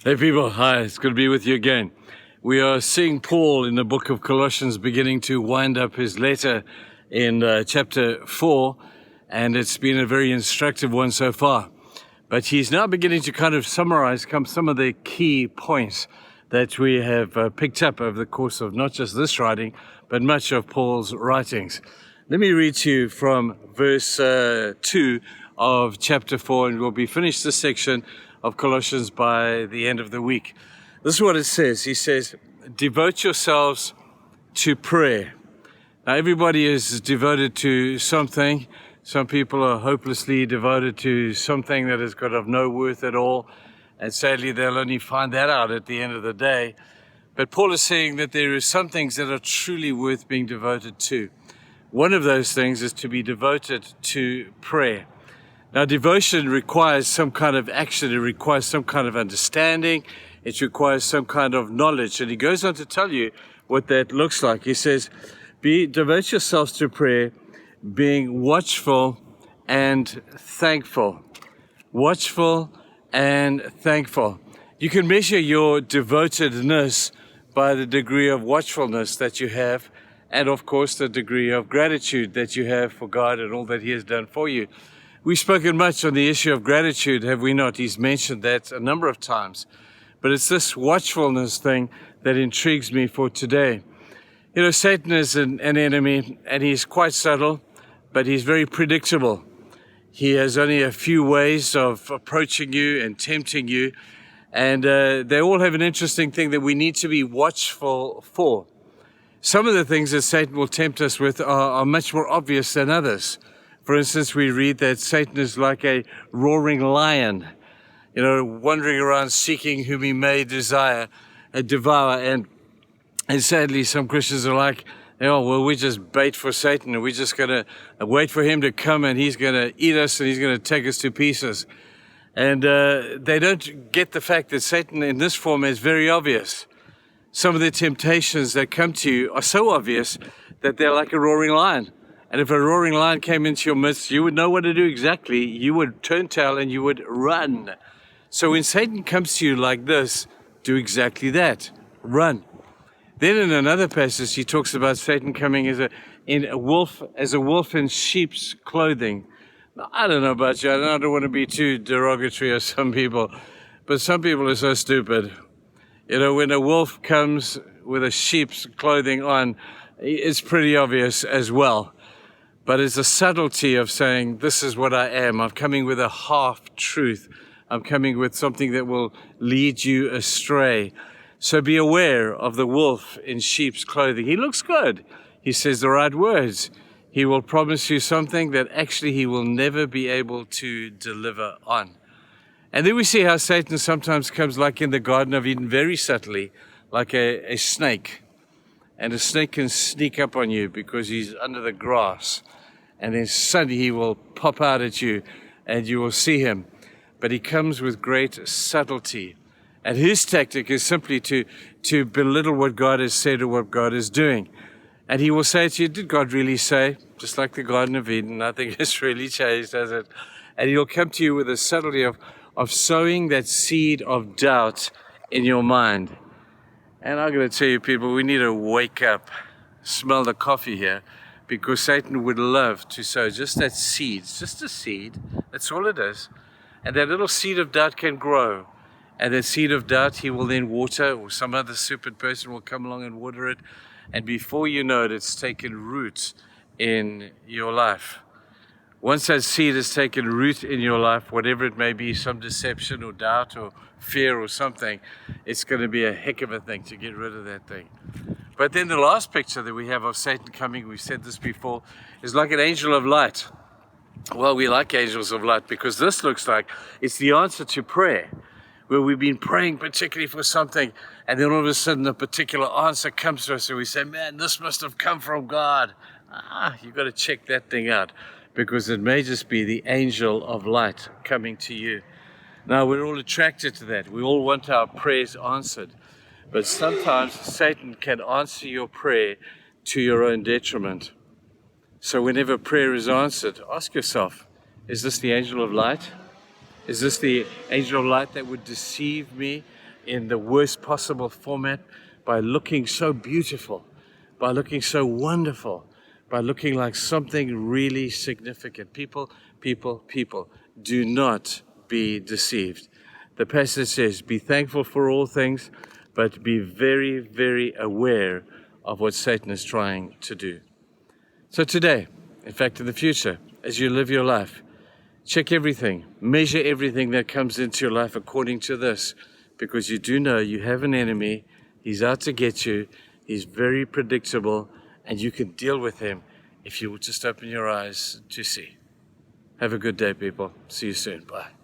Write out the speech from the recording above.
Hey people, hi, it's good to be with you again. We are seeing Paul in the book of Colossians beginning to wind up his letter in chapter 4, and it's been a very instructive one so far. But he's now beginning to kind of summarize some of the key points that we have picked up over the course of not just this writing, but much of Paul's writings. Let me read to you from verse 2 of chapter 4, and we'll be finished this section of Colossians by the end of the week. This is what it says. He says, devote yourselves to prayer. Now, everybody is devoted to something. Some people are hopelessly devoted to something that is of no worth at all. And sadly, they'll only find that out at the end of the day. But Paul is saying that there are some things that are truly worth being devoted to. One of those things is to be devoted to prayer. Now, devotion requires some kind of action. It requires some kind of understanding. It requires some kind of knowledge. And he goes on to tell you what that looks like. He says, devote yourselves to prayer, being watchful and thankful. Watchful and thankful. You can measure your devotedness by the degree of watchfulness that you have, and of course the degree of gratitude that you have for God and all that He has done for you. We've spoken much on the issue of gratitude, have we not? He's mentioned that a number of times. But it's this watchfulness thing that intrigues me for today. You know, Satan is an enemy, and he's quite subtle, but he's very predictable. He has only a few ways of approaching you and tempting you, and they all have an interesting thing that we need to be watchful for. Some of the things that Satan will tempt us with are much more obvious than others. For instance, we read that Satan is like a roaring lion, wandering around seeking whom he may devour. And sadly, some Christians are like, we're just bait for Satan, and we're just going to wait for him to come, and he's going to eat us, and he's going to take us to pieces. And they don't get the fact that Satan in this form is very obvious. Some of the temptations that come to you are so obvious that they're like a roaring lion. And if a roaring lion came into your midst, you would know what to do exactly. You would turn tail and you would run. So when Satan comes to you like this, do exactly that. Run. Then in another passage, he talks about Satan coming as a wolf in sheep's clothing. Now, I don't know about you. I don't want to be too derogatory of some people, but some people are so stupid. When a wolf comes with a sheep's clothing on, it's pretty obvious as well. But it's a subtlety of saying, this is what I am. I'm coming with a half-truth. I'm coming with something that will lead you astray. So be aware of the wolf in sheep's clothing. He looks good. He says the right words. He will promise you something that actually he will never be able to deliver on. And then we see how Satan sometimes comes like in the Garden of Eden, very subtly, like a snake. And a snake can sneak up on you because he's under the grass. And then suddenly he will pop out at you and you will see him. But he comes with great subtlety. And his tactic is simply to belittle what God has said or what God is doing. And he will say to you, did God really say? Just like the Garden of Eden, nothing has really changed, has it? And he'll come to you with a subtlety of sowing that seed of doubt in your mind. And I'm going to tell you, people, we need to wake up, smell the coffee here, because Satan would love to sow just that seed, just a seed. That's all it is. And that little seed of doubt can grow. And that seed of doubt he will then water, or some other stupid person will come along and water it. And before you know it, it's taken root in your life. Once that seed has taken root in your life, whatever it may be, some deception or doubt or fear or something, it's going to be a heck of a thing to get rid of that thing. But then the last picture that we have of Satan coming, we've said this before, is like an angel of light. Well, we like angels of light because this looks like it's the answer to prayer, where we've been praying particularly for something, and then all of a sudden a particular answer comes to us, and we say, man, this must have come from God. You've got to check that thing out, because it may just be the angel of light coming to you. Now, we're all attracted to that. We all want our prayers answered. But sometimes Satan can answer your prayer to your own detriment. So whenever prayer is answered, ask yourself, is this the angel of light? Is this the angel of light that would deceive me in the worst possible format by looking so beautiful, by looking so wonderful, by looking like something really significant. People, do not be deceived. The passage says, be thankful for all things, but be very, very aware of what Satan is trying to do. So today, in fact, in the future, as you live your life, check everything, measure everything that comes into your life according to this, because you do know you have an enemy. He's out to get you. He's very predictable, and you can deal with him if you will just open your eyes to see. Have a good day, people. See you soon. Bye.